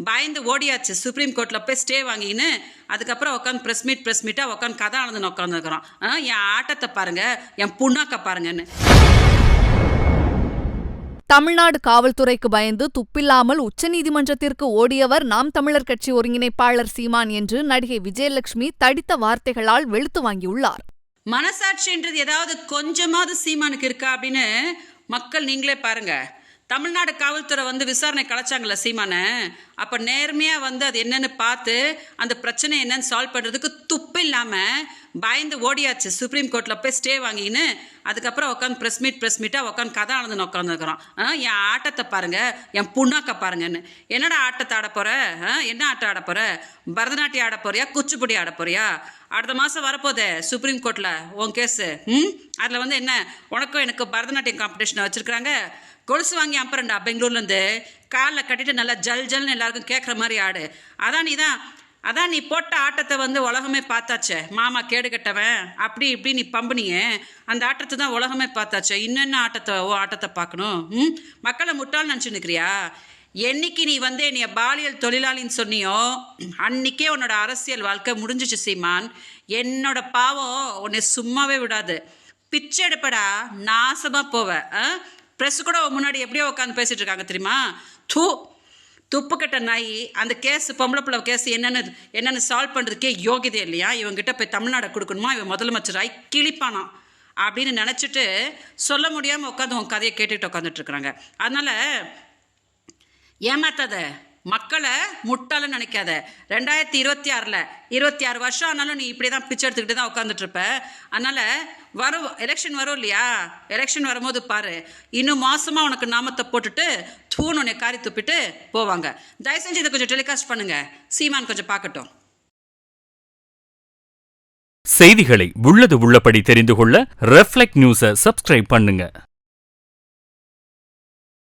பயந்து ஓடியாச்சு சுப்ரீம் கோர்ட்டில் போய் ஸ்டே வாங்கின்னு. அதுக்கப்புறம் உட்காந்து ப்ரெஸ் மீட்டாக உட்காந்து கதை ஆனதுன்னு உட்காந்துருக்குறோம். என் ஆட்டத்தை பாருங்க, என் புண்ணாக்க பாருங்கன்னு. தமிழ்நாடு காவல்துறைக்கு பயந்து துப்பில்லாமல் உச்சநீதிமன்றத்திற்கு ஓடியவர் நாம் தமிழர் கட்சி ஒருங்கிணைப்பாளர் சீமான் என்று நடிகை விஜயலட்சுமி தடித்த வார்த்தைகளால் வெளுத்து வாங்கியுள்ளார். மனசாட்சின்றது ஏதாவது கொஞ்சமாவது சீமானுக்கு இருக்கா அப்படின்னு மக்கள் நீங்களே பாருங்க. தமிழ்நாடு காவல்துறை விசாரணை கலைச்சாங்கல்ல சீமான, அப்போ நேர்மையாக அது என்னன்னு பார்த்து அந்த பிரச்சனை என்னன்னு சால்வ் பண்ணுறதுக்கு துப்பு இல்லாமல் பயந்து ஓடியாச்சு சுப்ரீம் கோர்ட்டில் போய் ஸ்டே வாங்கின்னு. அதுக்கப்புறம் உட்காந்து ப்ரெஸ் மீட்டாக உட்காந்து கதை ஆனதுன்னு உட்காந்துருக்குறோம். என் ஆட்டத்தை பாருங்க, என் புண்ணாக்க பாருங்கன்னு. என்னடா ஆட்டத்தை ஆட போற? என்ன ஆட்டம் ஆட போற? பரதநாட்டியம் ஆட போறியா, குச்சிப்புடி ஆட போறியா? அடுத்த மாதம் வரப்போதே சுப்ரீம் கோர்ட்டில் உன் கேஸு. அதில் என்ன உனக்கும் எனக்கு பரதநாட்டியம் காம்படிஷனை வச்சுருக்குறாங்க. கொலுசு வாங்கி அப்புறம்டா பெங்களூர்லேருந்து காலில் கட்டிட்டு நல்லா ஜல் ஜல்னு எல்லாருக்கும் கேட்குற மாதிரி ஆடு. அதான் நீ போட்ட ஆட்டத்தை உலகமே பார்த்தாச்சே. மாமா கேடு கட்டவன் அப்படி இப்படி நீ பம்புனியே, அந்த ஆட்டத்தை தான் உலகமே பார்த்தாச்சே. இன்னென்ன ஆட்டத்தை பார்க்கணும்? மக்களை முட்டாள் நினச்சி நிற்கிறியா? என்னைக்கு நீ என்னைய பாலியல் தொழிலாளின்னு சொன்னியோ அன்னைக்கே உன்னோட அரசியல் வாழ்க்கை முடிஞ்சிச்சு சீமான். என்னோட பாவம் உன்னை சும்மாவே விடாது. பிச்சை எடுப்படா, நாசமாக போவ. ப்ரெஸ் கூட முன்னாடி எப்படியோ உட்காந்து பேசிட்டு இருக்காங்க தெரியுமா? துப்பு கட்ட நாய். அந்த கேஸ் பொம்பளை பிள்ளை கேஸ் என்னென்னு சால்வ் பண்ணுறதுக்கே யோகியதை இல்லையா? இவங்ககிட்ட போய் தமிழ்நாடை கொடுக்கணுமா? இவன் முதலமைச்சராய் கிழிப்பானான் அப்படின்னு நினச்சிட்டு சொல்ல முடியாமல் உட்காந்து உன் கதையை கேட்டுக்கிட்டு உட்காந்துட்டு இருக்கிறாங்க. அதனால் ஏமாத்தாத, மக்களை முட்டாளன்னு நினைக்காத. 2026 26 வருஷம் ஆனாலும் நீ இப்படி தான் பிச்சை எடுத்துக்கிட்டு தான் உட்காந்துட்டு இருப்ப. அதனால் எலெக்ஷன் வரும் இல்லையா? எலெக்ஷன் வரும்போது பாரு, இன்னும் மாசமாக உனக்கு நாமத்தை போட்டுட்டு தூண் உன்னை காரி துப்பிட்டு போவாங்க. தயவு செஞ்சு இதை கொஞ்சம் டெலிகாஸ்ட் பண்ணுங்க, சீமான் கொஞ்சம் பார்க்கட்டும். செய்திகளை உள்ளது உள்ளபடி தெரிந்து கொள்ள ரெஃப்ளெக்ட் நியூஸை சப்ஸ்கிரைப் பண்ணுங்க.